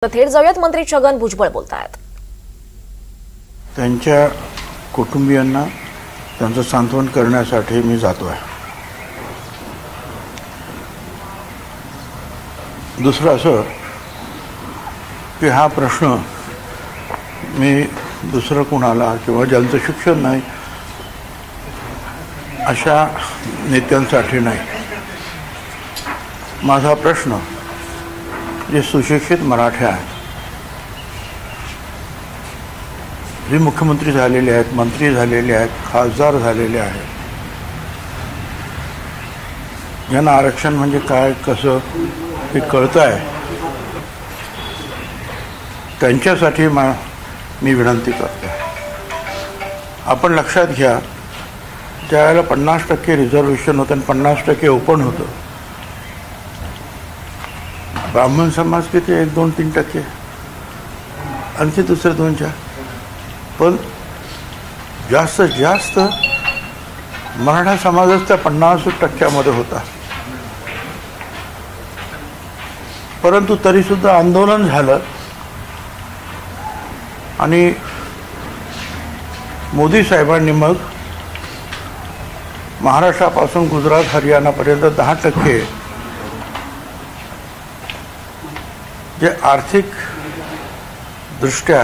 थेट जाऊयात, मंत्री छगन भुजबळ बोलतायत. त्यांच्या कुटुंबियांना त्यांचं सांत्वन करण्यासाठी मी जातोय. दुसरं असं की हा प्रश्न मी दुसरं कुणाला किंवा ज्यांचं शिक्षण नाही अशा नेत्यांसाठी नाही. माझा प्रश्न जे सुशिक्षित मराठी आहेत, जे मुख्यमंत्री झालेले आहेत, मंत्री झालेले आहेत, खासदार झालेले आहेत, ज्यांना आरक्षण म्हणजे काय कसं हे कळतं आहे, त्यांच्यासाठी मी विनंती करतो. आपण लक्षात घ्या, ज्यावेळेला 50% रिझर्वेशन होतं आणि 50% ओपन होतं, ब्राह्मण समाज किती 1, 2, 3%, आणखी दुसरे 2-4, पण जास्तीत जास्त मराठा समाजच त्या 50% होता. परंतु तरीसुद्धा आंदोलन झालं आणि मोदी साहेबांनी मग महाराष्ट्रापासून गुजरात हरियाणापर्यंत 10% जे आर्थिक दृष्ट्या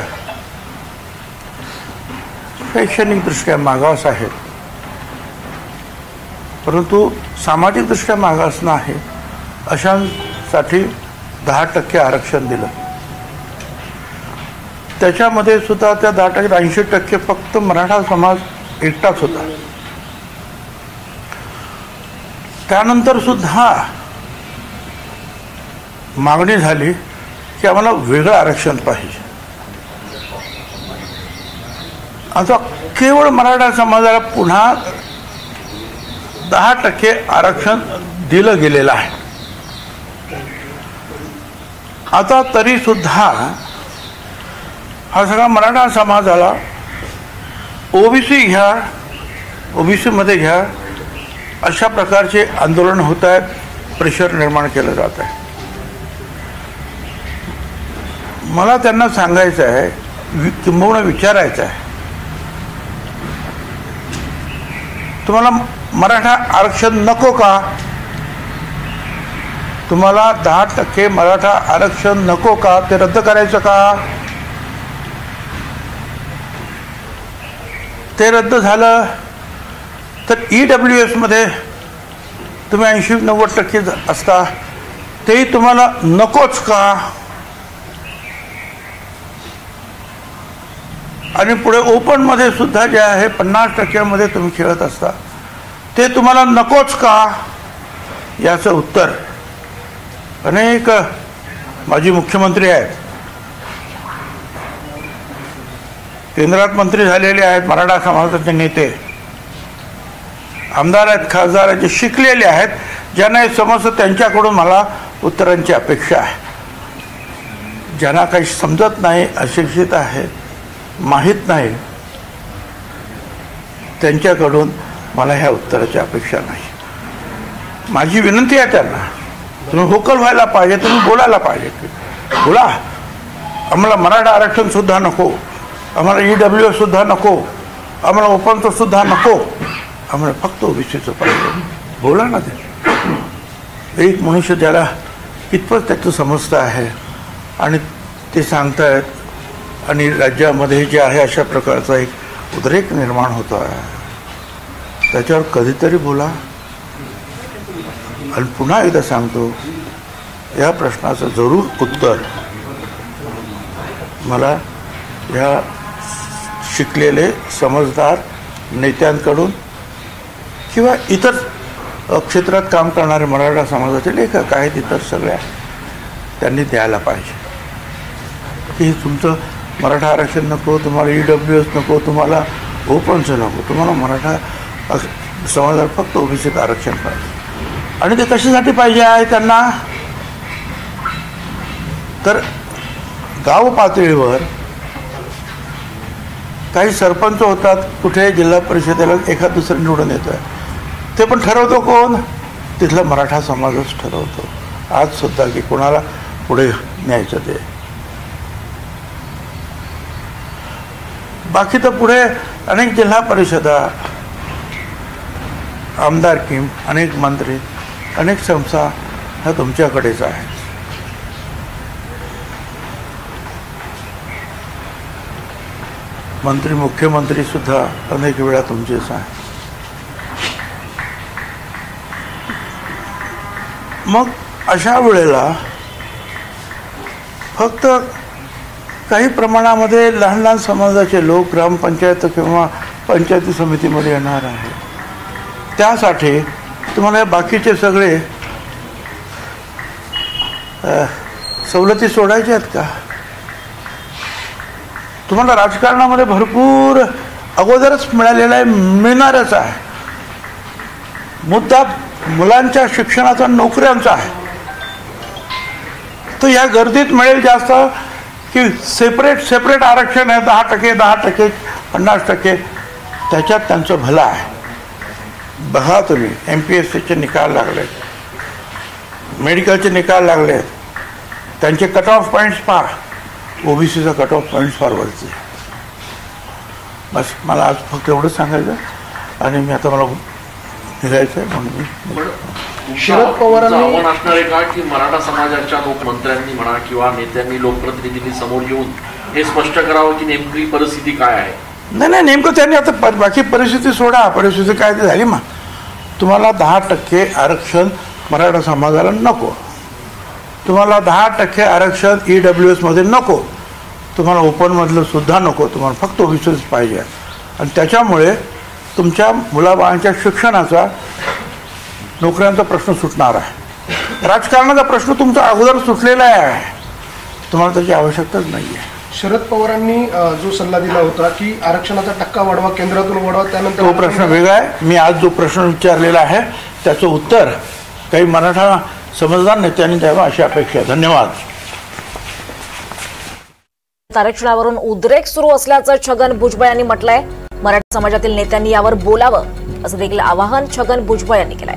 शैक्षणिक दृष्ट्या मागास आहेत, परंतु सामाजिक दृष्ट्या मागास नाही अशांसाठी 10% आरक्षण दिलं. त्याच्यामध्ये सुद्धा त्या 10% 80% फक्त मराठा समाज एकटाच होता. त्यानंतर सुद्धा मागणी झाली की आम्हाला वेगळं आरक्षण पाहिजे. आता केवळ मराठा समाजाला पुन्हा 10% आरक्षण दिलं गेलेलं आहे. आता तरी सुद्धा हा सगळा मराठा समाजाला ओबीसी घ्या, ओबीसी मध्ये घ्या अशा प्रकारचे आंदोलन होत आहेत, प्रेशर निर्माण केलं जात आहे. मला त्यांना सांगायचं आहे, किंबहुना विचारायचं आहे, तुम्हाला मराठा आरक्षण नको का? तुम्हाला 10% मराठा आरक्षण नको का? ते रद्द करायचं का? ते रद्द झालं तर EWS मध्ये तुम्ही 80-90% असता, तेही तुम्हाला नकोच का? आणि पुढे ओपन मध्ये सुद्धा जे आहे 50% मध्ये तुम्ही खेळत असता, ते तुम्हाला नकोच का? याचं उत्तर अनेक माजी मुख्यमंत्री आहेत, केंद्रात मंत्री झालेले आहेत, मराठा समाजाचे नेते, आमदार आहेत, खासदार आहेत, जे शिकलेले आहेत, ज्यांना हे समजतं, त्यांच्याकडून मला उत्तरांची अपेक्षा आहे. ज्यांना काही समजत नाही, अशिक्षित आहेत, माहीत नाही, त्यांच्याकडून मला ह्या उत्तराची अपेक्षा नाही. माझी विनंती आहे त्यांना, तुम्ही व्होकल व्हायला पाहिजे, तुम्ही बोलायला पाहिजे. बोला, आम्हाला मराठा आरक्षण सुद्धा नको, आम्हाला EWS सुद्धा नको, आम्हाला ओपनचं सुद्धा नको, आम्हाला फक्त ओबीसीचं पाहिजे. बोला ना. ते एक मनुष्य ज्याला कितपत त्याचं समजतं आहे आणि ते सांगतायत, आणि राज्यामध्ये जे आहे अशा प्रकारचा एक उद्रेक निर्माण होतो आहे, त्याच्यावर कधीतरी बोला. आणि पुन्हा एकदा सांगतो, या प्रश्नाचं जरूर उत्तर मला या शिकलेले समजदार नेत्यांकडून किंवा इतर क्षेत्रात काम करणारे मराठा समाजाचे लेखक आहेत, इतर सगळ्या, त्यांनी द्यायला पाहिजे की तुमचं मराठा आरक्षण नको, तुम्हाला EWS नको, तुम्हाला ओपनचं नको, तुम्हाला मराठा समाजाला फक्त ओबीसीत आरक्षण पाहिजे. आणि ते कशासाठी पाहिजे आहे त्यांना? तर गाव पातळीवर काही सरपंच होतात, कुठे जिल्हा परिषदेला एखाद दुसरं निवडून येतोय, ते पण ठरवतो कोण? तिथला मराठा समाजच ठरवतो. आज सुद्धा की कोणाला पुढे न्यायचं ते बाकी तर पुढे अनेक जिल्हा परिषदा, आमदारकी, अनेक मंत्री, अनेक संस्था ह्या तुमच्याकडेच आहेत. मंत्री, मुख्यमंत्री सुद्धा अनेक वेळा तुमचेच आहेत. मग अशा वेळेला फक्त काही प्रमाणामध्ये लहान लहान समाजाचे लोक ग्रामपंचायत किंवा पंचायती समितीमध्ये येणार आहेत. त्यासाठी तुम्हाला बाकीचे सगळे सवलती सोडायच्या आहेत का? तुम्हाला राजकारणामध्ये भरपूर अगोदरच मिळालेला आहे, मिळणारच आहे. मुद्दा मुलांच्या शिक्षणाचा, नोकऱ्यांचा आहे. तर या गर्दीत मिळेल जास्त की सेपरेट आरक्षण आहे 10%, 10%, 50%, त्याच्यात त्यांचं भलं आहे. बघा तुम्ही, MPSCचे निकाल लागले, मेडिकलचे निकाल लागले, त्यांचे कट ऑफ पॉईंट्स पहा. OBCचा कट ऑफ पॉईंट्स फार वरती. बस मला आज फक्त एवढंच सांगायचं आणि मी आता मला निघायचं आहे. म्हणून शरद पवारांनी आव्हान असणार आहे का की मराठा समाजाच्या लोकमंत्र्यांनी म्हणा किंवा नेत्यांनी, लोकप्रतिनिधींनी समोर येऊन हे स्पष्ट करावं की नेमकी परिस्थिती काय आहे? नाही, नेमकं त्यांनी आता बाकी परिस्थिती सोडा. परिस्थिती काय ती झाली. मग तुम्हाला 10% आरक्षण मराठा समाजाला नको, तुम्हाला 10% आरक्षण EWS मध्ये नको, तुम्हाला ओपनमधलं सुद्धा नको, तुम्हाला फक्त OBCच पाहिजे. आणि त्याच्यामुळे तुमच्या मुलाबाळांच्या शिक्षणाचा, नोकऱ्यांचा प्रश्न सुटणार आहे. राजकारणाचा प्रश्न तुमचा अगोदर सुटलेला आहे, तुम्हाला त्याची आवश्यकताच नाही आहे. शरद पवारांनी जो सल्ला दिला होता की आरक्षणाचा टक्का वाढवा, केंद्रातून वाढवा, त्यानंतर तो प्रश्न वेगळा आहे. मी आज जो प्रश्न विचारलेला आहे त्याचं उत्तर काही मराठा समजदार नेत्यांनी द्यावं अशी अपेक्षा आहे. धन्यवाद. आरक्षणावरून उद्रेक सुरू असल्याचं छगन भुजबळ यांनी म्हटलंय. मराठा समाजातील नेत्यांनी यावर बोलावं असं देखील आवाहन छगन भुजबळ यांनी केलंय.